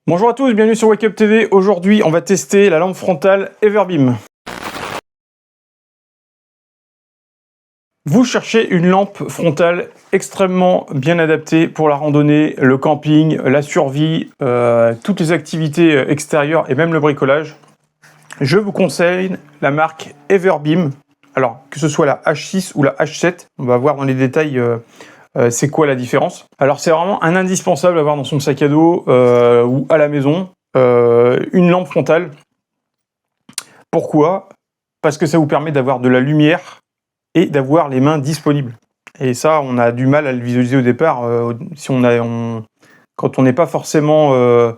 Bonjour à tous, bienvenue sur Wake Up TV. Aujourd'hui, on va tester la lampe frontale Everbeam. Vous cherchez une lampe frontale extrêmement bien adaptée pour la randonnée, le camping, la survie, toutes les activités extérieures et même le bricolage. Je vous conseille la marque Everbeam. Alors, que ce soit la H6 ou la H7, on va voir dans les détails c'est quoi la différence. Alors, c'est vraiment un indispensable à avoir dans son sac à dos ou à la maison. Une lampe frontale. Pourquoi? Parce que ça vous permet d'avoir de la lumière et d'avoir les mains disponibles. Et ça, on a du mal à le visualiser au départ si quand on n'est pas forcément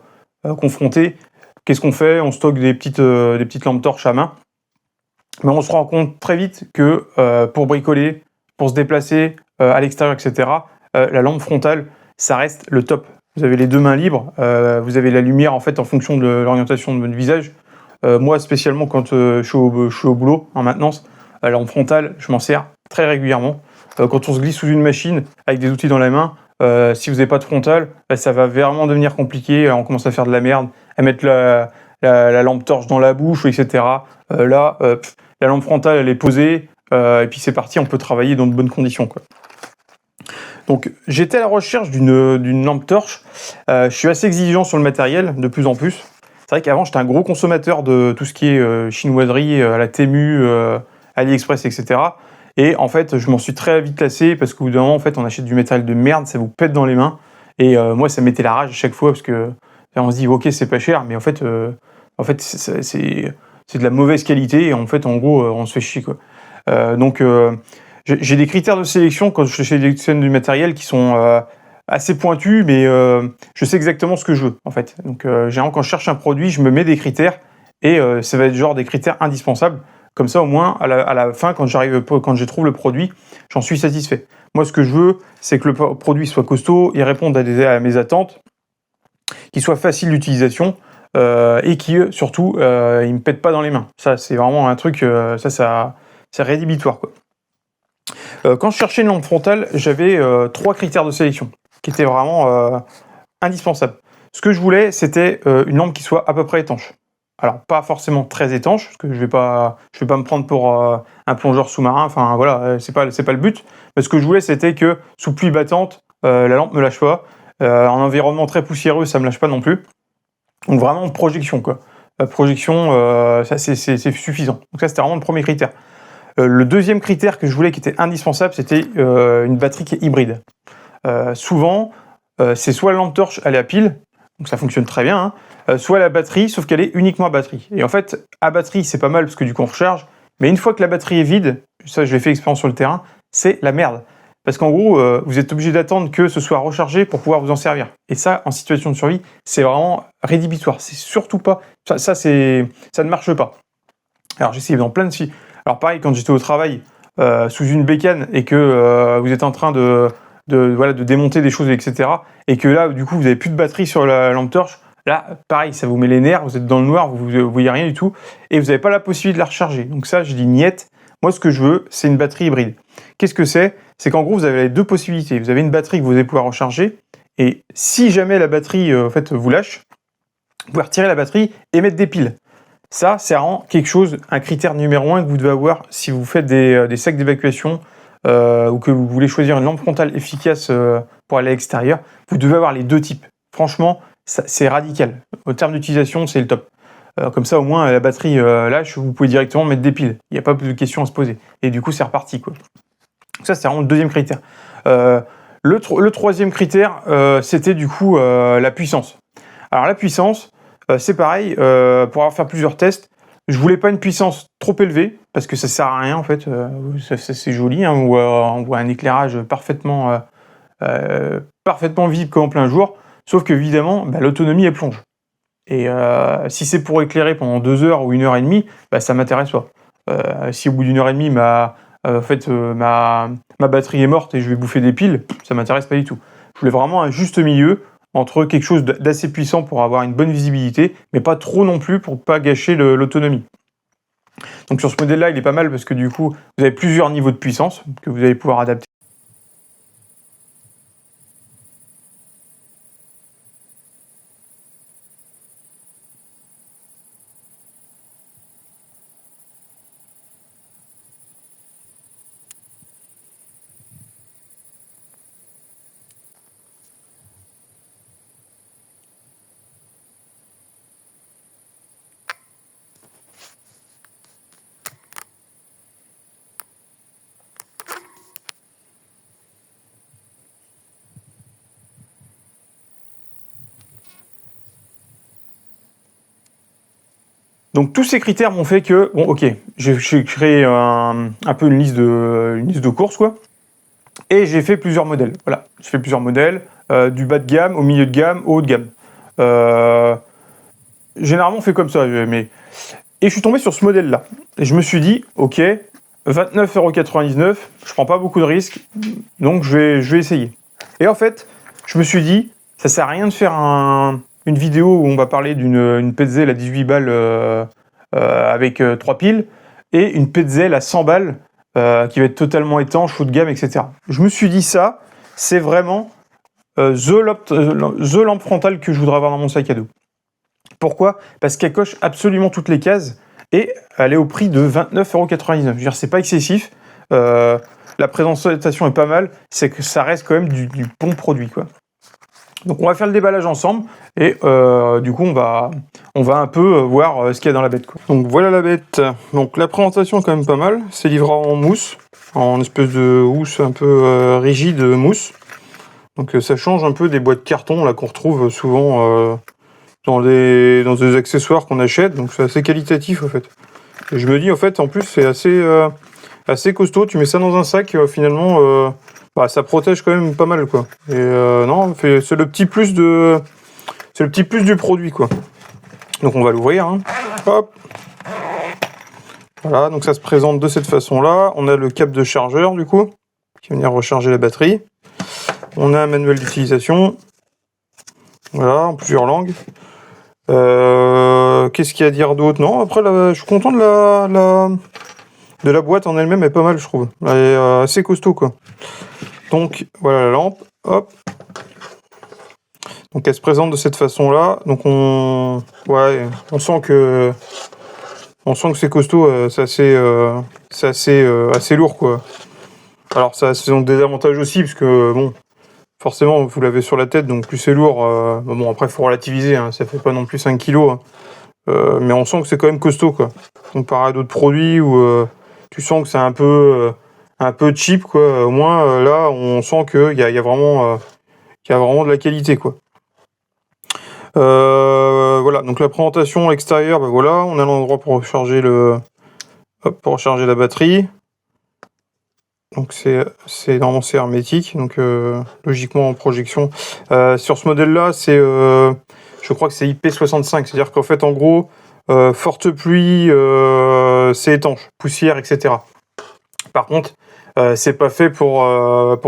confronté. Qu'est-ce qu'on fait? On stocke des petites lampes torches à main. Mais on se rend compte très vite que pour bricoler, pour se déplacer à l'extérieur, etc., la lampe frontale, ça reste le top. Vous avez les deux mains libres, vous avez la lumière en fait en fonction de l'orientation de votre visage. Moi, spécialement quand je suis au boulot en maintenance, la lampe frontale, je m'en sers très régulièrement. Quand on se glisse sous une machine avec des outils dans la main, si vous n'avez pas de frontale, ça va vraiment devenir compliqué. On commence à faire de la merde, à mettre la lampe torche dans la bouche, etc. La lampe frontale, elle est posée, et puis c'est parti, on peut travailler dans de bonnes conditions, quoi. Donc, j'étais à la recherche d'une lampe torche. Je suis assez exigeant sur le matériel, de plus en plus. C'est vrai qu'avant, j'étais un gros consommateur de tout ce qui est chinoiserie, à la Temu, AliExpress, etc. Et en fait, je m'en suis très vite lassé parce qu'au bout d'un moment, en fait, on achète du matériel de merde, ça vous pète dans les mains. Et moi, ça mettait la rage à chaque fois parce que on se dit, ok, c'est pas cher, mais en fait, c'est de la mauvaise qualité. Et en fait, en gros, on se fait chier, quoi. Donc, j'ai des critères de sélection quand je sélectionne du matériel qui sont assez pointus, mais je sais exactement ce que je veux, en fait. Donc, généralement, quand je cherche un produit, je me mets des critères et ça va être genre des critères indispensables. Comme ça, au moins, à la fin, quand je trouve le produit, j'en suis satisfait. Moi, ce que je veux, c'est que le produit soit costaud, il réponde à mes attentes, qu'il soit facile d'utilisation et qui, surtout, il ne me pète pas dans les mains. Ça, c'est vraiment un truc, c'est rédhibitoire, quoi. Quand je cherchais une lampe frontale, j'avais 3 critères de sélection qui étaient vraiment indispensables. Ce que je voulais, c'était une lampe qui soit à peu près étanche. Alors, pas forcément très étanche, parce que je vais pas me prendre pour un plongeur sous-marin. Enfin, voilà, c'est pas le but. Mais ce que je voulais, c'était que sous pluie battante, la lampe me lâche pas. En environnement très poussiéreux, ça me lâche pas non plus. Donc vraiment projection, quoi. Projection, ça c'est suffisant. Donc ça, c'était vraiment le premier critère. Le deuxième critère que je voulais qui était indispensable, c'était une batterie qui est hybride. Souvent, c'est soit la lampe torche, elle est à pile, donc ça fonctionne très bien, hein, soit la batterie, sauf qu'elle est uniquement à batterie. Et en fait, à batterie, c'est pas mal parce que du coup on recharge, mais une fois que la batterie est vide, ça je l'ai fait expérience sur le terrain, c'est la merde. Parce qu'en gros, vous êtes obligé d'attendre que ce soit rechargé pour pouvoir vous en servir. Et ça, en situation de survie, c'est vraiment rédhibitoire. C'est surtout pas... Ça ne marche pas. Alors j'ai essayé dans plein de... Alors pareil, quand j'étais au travail, sous une bécane, et que vous êtes en train de démonter des choses, etc., et que là, du coup, vous n'avez plus de batterie sur la lampe torche, là, pareil, ça vous met les nerfs, vous êtes dans le noir, vous ne voyez rien du tout, et vous n'avez pas la possibilité de la recharger. Donc ça, je dis niet. Moi, ce que je veux, c'est une batterie hybride. Qu'est-ce que c'est? C'est qu'en gros, vous avez les deux possibilités. Vous avez une batterie que vous allez pouvoir recharger, et si jamais la batterie, en fait, vous lâche, vous pouvez retirer la batterie et mettre des piles. Ça, c'est vraiment quelque chose, un critère numéro 1 que vous devez avoir si vous faites des sacs d'évacuation ou que vous voulez choisir une lampe frontale efficace pour aller à l'extérieur. Vous devez avoir les deux types. Franchement, c'est radical. Au terme d'utilisation, c'est le top. Comme ça, au moins, la batterie lâche, vous pouvez directement mettre des piles. Il n'y a pas de questions à se poser. Et du coup, c'est reparti, quoi. Donc ça, c'est vraiment le deuxième critère. Le troisième critère, c'était du coup la puissance. Alors la puissance, c'est pareil, pour avoir fait plusieurs tests, je voulais pas une puissance trop élevée, parce que ça sert à rien en fait, c'est joli, hein, on voit un éclairage parfaitement visible comme en plein jour, sauf que évidemment, l'autonomie elle plonge. Et si c'est pour éclairer pendant 2 heures ou 1 heure et demie, ça m'intéresse pas. Si au bout d'1 heure et demie, ma batterie est morte et je vais bouffer des piles, ça m'intéresse pas du tout. Je voulais vraiment un juste milieu, entre quelque chose d'assez puissant pour avoir une bonne visibilité, mais pas trop non plus pour pas gâcher l'autonomie. Donc sur ce modèle-là, il est pas mal parce que du coup, vous avez plusieurs niveaux de puissance que vous allez pouvoir adapter. Donc tous ces critères m'ont fait que, bon ok, j'ai créé un peu une liste de courses, quoi. Et j'ai fait plusieurs modèles. Voilà, j'ai fait plusieurs modèles, du bas de gamme, au milieu de gamme, au haut de gamme. Généralement on fait comme ça, mais... Et je suis tombé sur ce modèle-là. Et je me suis dit, ok, 29,99€, je prends pas beaucoup de risques, donc je vais essayer. Et en fait, je me suis dit, ça sert à rien de faire une vidéo où on va parler d'une Petzl à 18 balles avec 3 piles, et une Petzl à 100 balles qui va être totalement étanche, haut de gamme, etc. Je me suis dit ça, c'est vraiment the lampe frontale que je voudrais avoir dans mon sac à dos. Pourquoi ? Parce qu'elle coche absolument toutes les cases et elle est au prix de 29,99€. Je veux dire, c'est pas excessif. La présentation est pas mal. C'est que ça reste quand même du bon produit, quoi. Donc on va faire le déballage ensemble et du coup on va un peu voir ce qu'il y a dans la bête, quoi. Donc voilà la bête. Donc la présentation est quand même pas mal. C'est livré en mousse, en espèce de housse un peu rigide mousse. Donc ça change un peu des boîtes carton là qu'on retrouve souvent dans des accessoires qu'on achète, donc c'est assez qualitatif en fait. Et je me dis en fait en plus c'est assez costaud, tu mets ça dans un sac, finalement ça protège quand même pas mal, quoi. Et non, c'est le petit plus du produit, quoi. Donc on va l'ouvrir, hein. Hop. Voilà, donc ça se présente de cette façon-là. On a le câble de chargeur du coup, qui va venir recharger la batterie. On a un manuel d'utilisation. Voilà, en plusieurs langues. Qu'est-ce qu'il y a à dire d'autre? Non, après, je suis content de la boîte en elle-même, elle est pas mal, je trouve. Elle est assez costaud, quoi. Donc, voilà la lampe. Hop. Donc, elle se présente de cette façon-là. Donc, on sent que c'est costaud, c'est assez lourd, quoi. Alors, ça a donc des avantages aussi, parce que, bon, forcément, vous l'avez sur la tête, donc plus c'est lourd. Bon, après, il faut relativiser, hein, ça fait pas non plus 5 kilos. Hein. Mais on sent que c'est quand même costaud, quoi. Comparé à d'autres produits où tu sens que c'est un peu cheap, quoi. Au moins, là, on sent qu'il y a vraiment de la qualité, quoi. Voilà, donc la présentation extérieure, voilà, on a l'endroit pour recharger la batterie. Donc normalement c'est hermétique, donc logiquement en projection. Sur ce modèle-là, je crois que c'est IP65, c'est-à-dire qu'en fait en gros, forte pluie, c'est étanche, poussière, etc. Par contre, c'est pas fait pour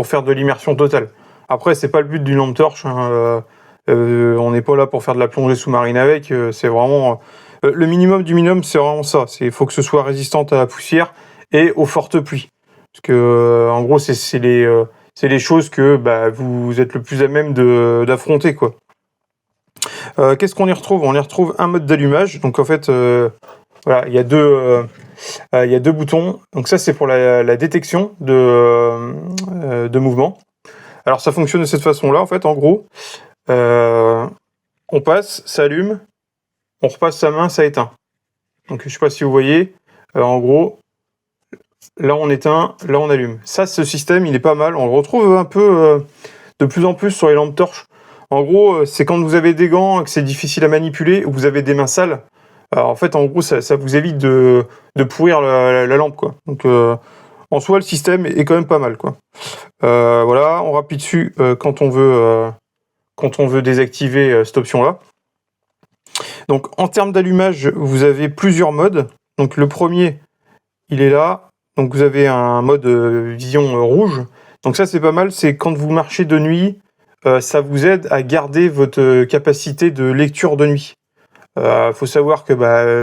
faire de l'immersion totale. Après, c'est pas le but d'une lampe torche. Hein, on n'est pas là pour faire de la plongée sous-marine avec. C'est vraiment le minimum du minimum, c'est vraiment ça. Il faut que ce soit résistant à la poussière et aux fortes pluies. Parce que en gros, c'est les choses que vous êtes le plus à même d'affronter, quoi. Qu'est-ce qu'on y retrouve? On y retrouve un mode d'allumage. Donc en fait, voilà, il y a deux boutons. Donc ça, c'est pour la détection de mouvement. Alors ça fonctionne de cette façon-là, en fait, en gros. On passe, ça allume, on repasse sa main, ça éteint. Donc je sais pas si vous voyez, en gros, là on éteint, là on allume. Ça, ce système, il est pas mal. On le retrouve un peu de plus en plus sur les lampes torches. En gros, c'est quand vous avez des gants, que c'est difficile à manipuler, ou vous avez des mains sales. Alors, en fait, en gros, ça vous évite de pourrir la lampe, quoi. Donc, en soi, le système est quand même pas mal, quoi. Voilà, on rappuie dessus quand on veut désactiver cette option-là. Donc, en termes d'allumage, vous avez plusieurs modes. Donc, le premier, il est là. Donc, vous avez un mode vision rouge. Donc, ça, c'est pas mal. C'est quand vous marchez de nuit, ça vous aide à garder votre capacité de lecture de nuit. Faut savoir que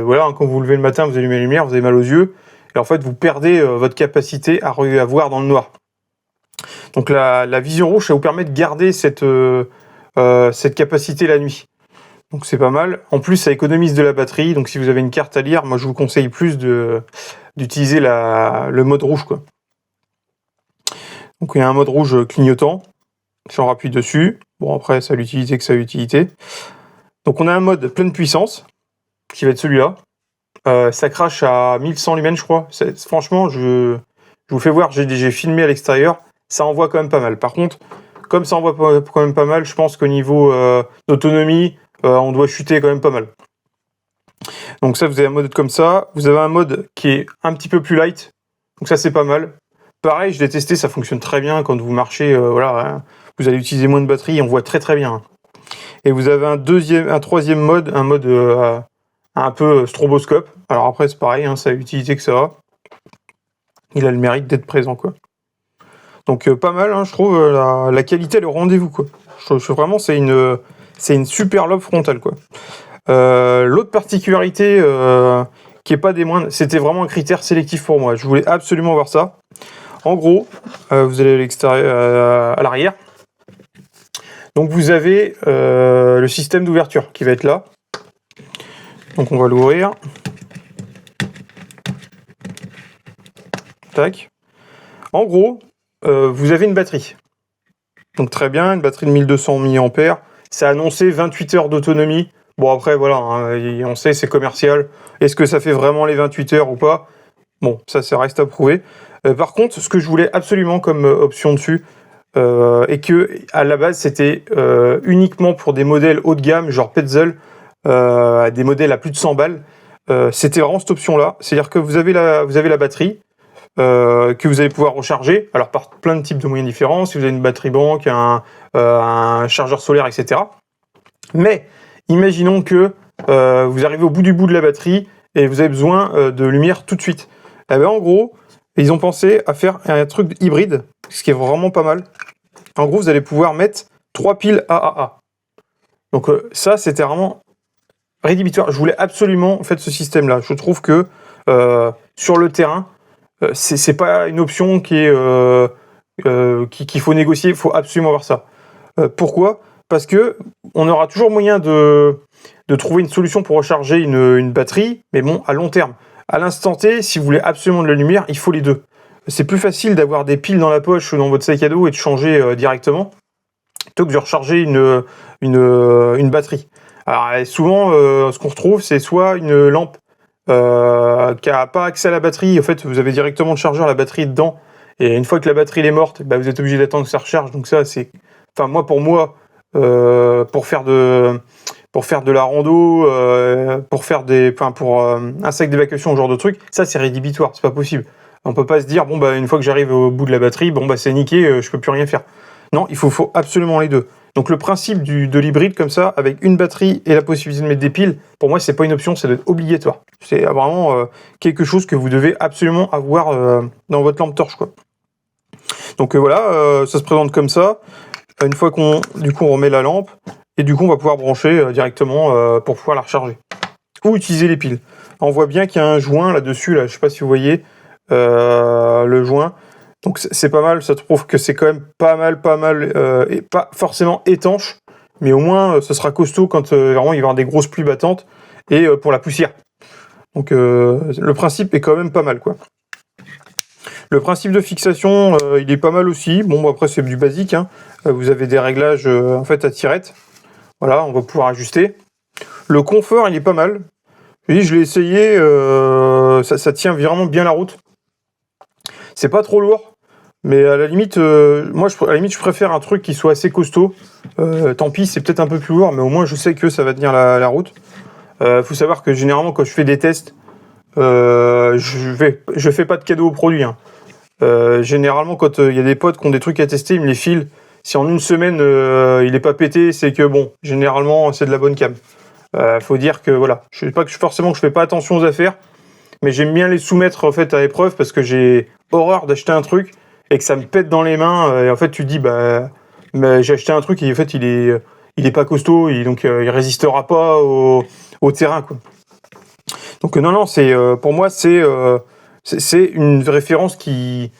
voilà, quand vous vous levez le matin, vous allumez la lumière, vous avez mal aux yeux, et en fait vous perdez votre capacité à voir dans le noir. Donc la vision rouge, ça vous permet de garder cette capacité la nuit. Donc c'est pas mal. En plus, ça économise de la batterie. Donc si vous avez une carte à lire, moi je vous conseille plus d'utiliser le mode rouge, quoi. Donc il y a un mode rouge clignotant. J'en rappuie dessus. Bon, après, ça a l'utilité que ça a l'utilité. Donc on a un mode pleine puissance, qui va être celui-là. Ça crache à 1100 lumens, je crois. Franchement, je vous fais voir, j'ai filmé à l'extérieur, ça envoie quand même pas mal. Par contre, comme ça envoie quand même pas mal, je pense qu'au niveau d'autonomie, on doit chuter quand même pas mal. Donc ça, vous avez un mode comme ça. Vous avez un mode qui est un petit peu plus light. Donc ça, c'est pas mal. Pareil, je l'ai testé, ça fonctionne très bien quand vous marchez. Voilà, vous allez utiliser moins de batterie, on voit très très bien. Et vous avez un troisième mode, un mode un peu stroboscope. Alors après, c'est pareil, ça a l'utilité que ça a. Il a le mérite d'être présent, quoi. Donc pas mal, je trouve, la qualité, elle est au rendez-vous, quoi. Je trouve vraiment, c'est une super lobe frontale, quoi. L'autre particularité qui est pas des moindres, c'était vraiment un critère sélectif pour moi. Je voulais absolument voir ça. En gros, vous allez à l'extérieur, à l'arrière. Donc vous avez le système d'ouverture qui va être là. Donc on va l'ouvrir. Tac. En gros, vous avez une batterie. Donc très bien, une batterie de 1200 mAh. C'est annoncé 28 heures d'autonomie. Bon après voilà, on sait c'est commercial. Est-ce que ça fait vraiment les 28 heures ou pas? Bon, ça reste à prouver. Par contre, ce que je voulais absolument comme option dessus, et que à la base c'était uniquement pour des modèles haut de gamme, genre Petzl, des modèles à plus de 100 balles, c'était vraiment cette option-là. C'est-à-dire que vous avez la batterie, que vous allez pouvoir recharger, alors par plein de types de moyens différents, si vous avez une batterie banque, un chargeur solaire, etc. Mais imaginons que vous arrivez au bout du bout de la batterie et vous avez besoin de lumière tout de suite. Eh ben, en gros, ils ont pensé à faire un truc hybride, ce qui est vraiment pas mal. En gros, vous allez pouvoir mettre 3 piles AAA. Donc ça, c'était vraiment rédhibitoire. Je voulais absolument ce système-là. Je trouve que sur le terrain, c'est pas une option qu'il faut négocier. Il faut absolument avoir ça. Pourquoi ? Parce que on aura toujours moyen de trouver une solution pour recharger une batterie, mais bon, à long terme. À l'instant T, si vous voulez absolument de la lumière, il faut les deux. C'est plus facile d'avoir des piles dans la poche ou dans votre sac à dos et de changer directement, plutôt que de recharger une batterie. Alors souvent, ce qu'on retrouve, c'est soit une lampe qui n'a pas accès à la batterie. En fait, vous avez directement le chargeur, la batterie dedans, et une fois que la batterie est morte, vous êtes obligé d'attendre que ça recharge. Donc ça, c'est, pour moi, pour faire de la rando, pour un sac d'évacuation, ce genre de truc, ça c'est rédhibitoire, c'est pas possible. On peut pas se dire une fois que j'arrive au bout de la batterie, c'est niqué, je peux plus rien faire. Non, il faut absolument les deux. Donc le principe de l'hybride comme ça, avec une batterie et la possibilité de mettre des piles, pour moi c'est pas une option, ça doit être obligatoire. C'est vraiment quelque chose que vous devez absolument avoir dans votre lampe torche, quoi. Donc voilà, ça se présente comme ça. Une fois qu'on remet la lampe, et du coup on va pouvoir brancher directement pour pouvoir la recharger. Ou utiliser les piles. On voit bien qu'il y a un joint là-dessus, là, je sais pas si vous voyez le joint. Donc c'est pas mal, ça te prouve que c'est quand même pas mal, et pas forcément étanche, mais au moins ça sera costaud quand vraiment il va y avoir des grosses pluies battantes, et pour la poussière. Donc le principe est quand même pas mal, quoi. Le principe de fixation, il est pas mal aussi. Bon, après c'est du basique, Vous avez des réglages à tirette. Voilà, on va pouvoir ajuster. Le confort, il est pas mal. Je l'ai essayé, ça tient vraiment bien la route. C'est pas trop lourd, mais à la limite, je préfère un truc qui soit assez costaud. Tant pis, c'est peut-être un peu plus lourd, mais au moins je sais que ça va tenir la route. Faut savoir que généralement, quand je fais des tests, je fais pas de cadeaux aux produits. Généralement, quand il y a des potes qui ont des trucs à tester, ils me les filent. Si en une semaine il est pas pété, c'est que généralement c'est de la bonne cam. Faut dire que voilà, je sais pas que forcément que je fais pas attention aux affaires, mais j'aime bien les soumettre à épreuve parce que j'ai horreur d'acheter un truc et que ça me pète dans les mains. Et en fait, tu te dis mais j'ai acheté un truc et en fait il est pas costaud, donc il résistera pas au terrain, quoi. Donc non, pour moi c'est une référence qui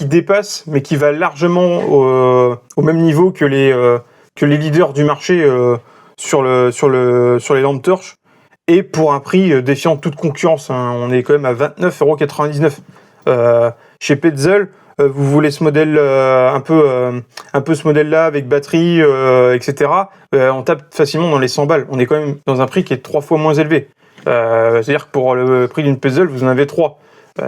dépasse, mais qui va largement au même niveau que les leaders du marché sur les lampes torches, et pour un prix défiant toute concurrence. On est quand même à 29,99 €. Chez Petzl, vous voulez ce modèle un peu ce modèle-là avec batterie, etc. On tape facilement dans les 100 balles. On est quand même dans un prix qui est 3 fois moins élevé. C'est-à-dire que pour le prix d'une Petzl, vous en avez 3.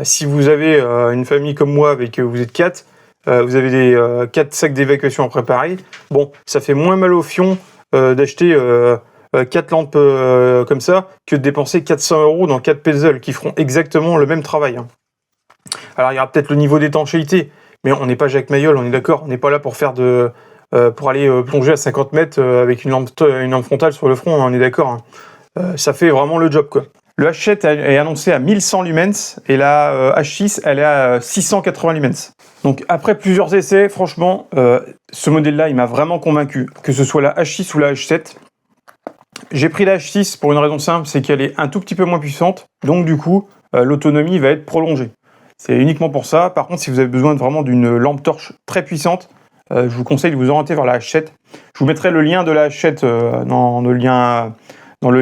Si vous avez une famille comme moi, avec vous êtes 4, vous avez des 4 sacs d'évacuation à préparer. Bon, ça fait moins mal au fion d'acheter 4 lampes comme ça que de dépenser 400 € dans 4 puzzles qui feront exactement le même travail. Hein. Alors il y aura peut-être le niveau d'étanchéité, mais on n'est pas Jacques Mayol, on est d'accord, on n'est pas là pour faire pour aller plonger à 50 mètres avec une lampe frontale sur le front, hein, on est d'accord. Hein. Ça fait vraiment le job, quoi. Le H7 est annoncé à 1100 lumens et la H6 elle est à 680 lumens. Donc après plusieurs essais, franchement, ce modèle-là il m'a vraiment convaincu, que ce soit la H6 ou la H7. J'ai pris la H6 pour une raison simple, c'est qu'elle est un tout petit peu moins puissante, donc du coup l'autonomie va être prolongée. C'est uniquement pour ça. Par contre, si vous avez besoin vraiment d'une lampe torche très puissante, je vous conseille de vous orienter vers la H7. Je vous mettrai le lien de la H7 dans le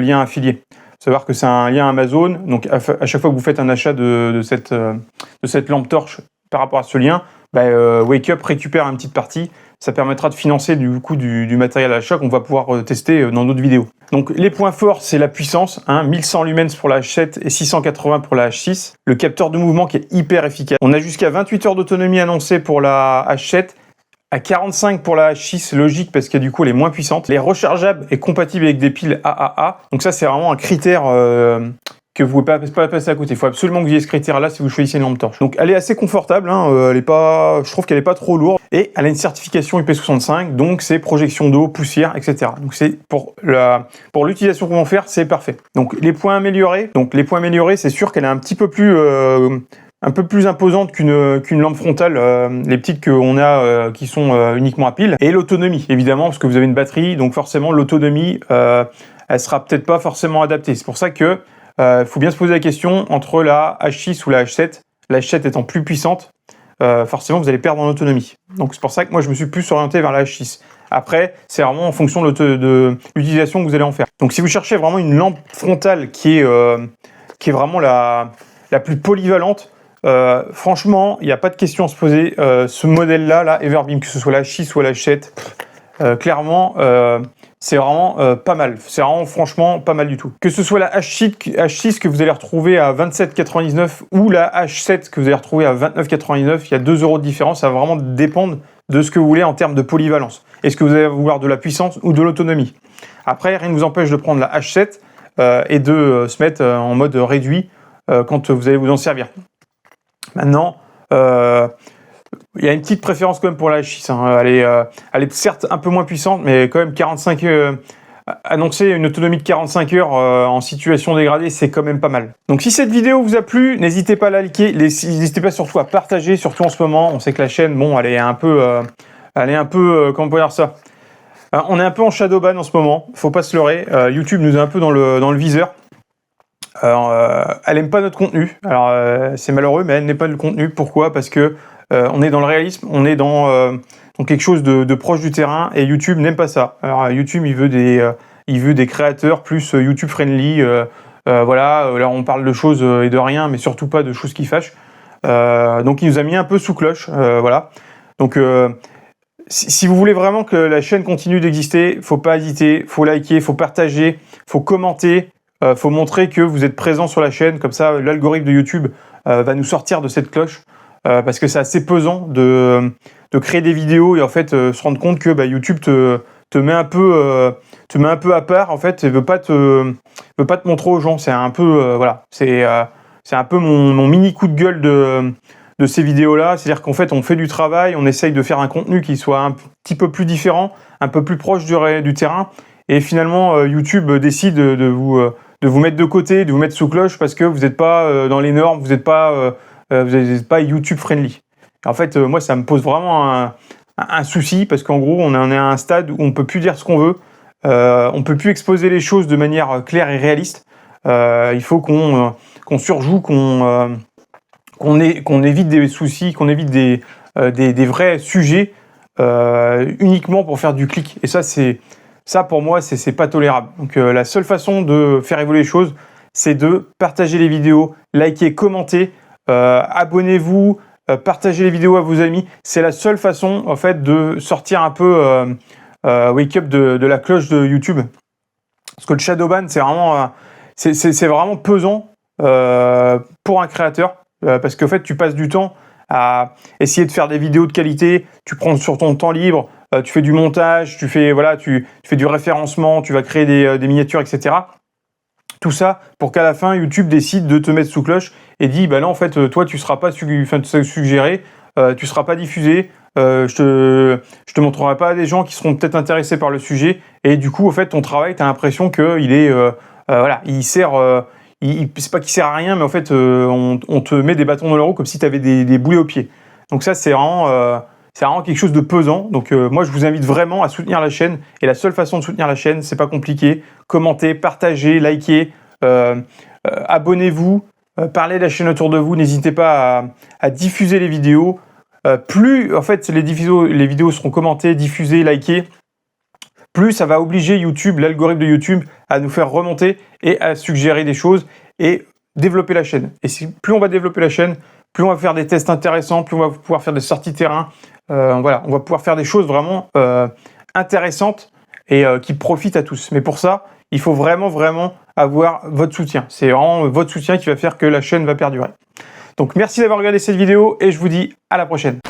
lien affilié. Faut savoir que c'est un lien Amazon, donc à chaque fois que vous faites un achat de cette lampe torche par rapport à ce lien, Wake Up récupère une petite partie. Ça permettra de financer du coup du matériel à l'achat qu'on va pouvoir tester dans d'autres vidéos. Donc les points forts, c'est la puissance, 1100 lumens pour la H7 et 680 pour la H6. Le capteur de mouvement qui est hyper efficace. On a jusqu'à 28 heures d'autonomie annoncée pour la H7, à 45 pour la H6, logique parce que du coup elle est moins puissante. Les rechargeables est compatible avec des piles AAA. Donc ça c'est vraiment un critère que vous ne pouvez pas passer à côté. Il faut absolument que vous ayez ce critère-là si vous choisissez une lampe torche. Donc elle est assez confortable, elle est pas, je trouve qu'elle n'est pas trop lourde. Et elle a une certification IP65, donc c'est projection d'eau, poussière, etc. Donc c'est pour l'utilisation qu'on va en faire, c'est parfait. Donc les points améliorés, c'est sûr qu'elle est un petit peu plus imposante qu'une lampe frontale, les petites qu'on a qui sont uniquement à pile. Et l'autonomie, évidemment, parce que vous avez une batterie, donc forcément l'autonomie, elle sera peut-être pas forcément adaptée. C'est pour ça que faut bien se poser la question entre la H6 ou la H7. La H7 étant plus puissante, forcément vous allez perdre en autonomie. Donc c'est pour ça que moi je me suis plus orienté vers la H6. Après, c'est vraiment en fonction de l'utilisation que vous allez en faire. Donc si vous cherchez vraiment une lampe frontale qui est vraiment la plus polyvalente, franchement, il n'y a pas de question à se poser. Ce modèle-là, Everbeam, que ce soit la H6 ou la H7, clairement, c'est vraiment pas mal. C'est vraiment franchement pas mal du tout. Que ce soit la H6 que vous allez retrouver à 27,99 ou la H7 que vous allez retrouver à 29,99, il y a 2 € de différence. Ça va vraiment dépendre de ce que vous voulez en termes de polyvalence. Est-ce que vous allez vouloir de la puissance ou de l'autonomie? Après, rien ne vous empêche de prendre la H7 et de se mettre en mode réduit quand vous allez vous en servir. Maintenant, il y a une petite préférence quand même pour la H6. Hein. Elle est certes un peu moins puissante, mais quand même 45 annoncer une autonomie de 45 heures en situation dégradée, c'est quand même pas mal. Donc si cette vidéo vous a plu, n'hésitez pas à la liker, n'hésitez pas surtout à partager, surtout en ce moment. On sait que la chaîne, bon, elle est un peu, comment on peut dire ça, on est un peu en shadowban en ce moment. Faut pas se leurrer. YouTube nous est un peu dans le viseur. Elle aime pas notre contenu. Alors c'est malheureux, mais elle n'aime pas le contenu. Pourquoi? Parce que on est dans le réalisme, on est dans quelque chose de proche du terrain, et YouTube n'aime pas ça. Alors YouTube, il veut des créateurs plus YouTube friendly. Voilà, là on parle de choses et de rien, mais surtout pas de choses qui fâchent. Donc il nous a mis un peu sous cloche. Voilà. Donc si vous voulez vraiment que la chaîne continue d'exister, faut pas hésiter, faut liker, faut partager, faut commenter. Faut montrer que vous êtes présent sur la chaîne, comme ça l'algorithme de YouTube va nous sortir de cette cloche, parce que c'est assez pesant de créer des vidéos et en fait se rendre compte que YouTube te met un peu à part en fait, et veut pas te montrer aux gens. C'est un peu voilà, c'est un peu mon mini coup de gueule de ces vidéos là. C'est-à-dire qu'en fait on fait du travail, on essaye de faire un contenu qui soit un petit peu plus différent, un peu plus proche du terrain, et finalement YouTube décide de vous mettre de côté, de vous mettre sous cloche parce que vous n'êtes pas dans les normes, vous n'êtes pas YouTube friendly. En fait, moi, ça me pose vraiment un souci parce qu'en gros, on est à un stade où on peut plus dire ce qu'on veut, on peut plus exposer les choses de manière claire et réaliste. Il faut qu'on surjoue, qu'on évite des soucis, qu'on évite des vrais sujets uniquement pour faire du clic. Et ça, pour moi, c'est pas tolérable. Donc, la seule façon de faire évoluer les choses, c'est de partager les vidéos, liker, commenter, abonnez-vous, partagez les vidéos à vos amis. C'est la seule façon, en fait, de sortir un peu Wake Up de la cloche de YouTube. Parce que le shadowban, c'est vraiment pesant pour un créateur, parce qu'en fait, tu passes du temps à essayer de faire des vidéos de qualité, tu prends sur ton temps libre, tu fais du montage, tu fais du référencement, tu vas créer des miniatures, etc. Tout ça pour qu'à la fin, YouTube décide de te mettre sous cloche et dit, bah non, en fait, toi, tu seras pas suggéré, tu seras pas diffusé, je te montrerai pas à des gens qui seront peut-être intéressés par le sujet. Et du coup, en fait, ton travail, tu as l'impression qu'il est, il sert, c'est pas qu'il sert à rien, mais en fait, on te met des bâtons dans le roue comme si tu avais des boulets aux pieds. Donc ça, c'est vraiment quelque chose de pesant. Donc moi, je vous invite vraiment à soutenir la chaîne. Et la seule façon de soutenir la chaîne, c'est pas compliqué. Commentez, partagez, likez, abonnez-vous, parlez de la chaîne autour de vous. N'hésitez pas à diffuser les vidéos. Plus en fait les vidéos seront commentées, diffusées, likées, plus ça va obliger YouTube, l'algorithme de YouTube, à nous faire remonter et à suggérer des choses et développer la chaîne. Et plus on va développer la chaîne, plus on va faire des tests intéressants, plus on va pouvoir faire des sorties terrain. On va pouvoir faire des choses vraiment intéressantes et qui profitent à tous. Mais pour ça, il faut vraiment avoir votre soutien. C'est vraiment votre soutien qui va faire que la chaîne va perdurer. Donc merci d'avoir regardé cette vidéo et je vous dis à la prochaine.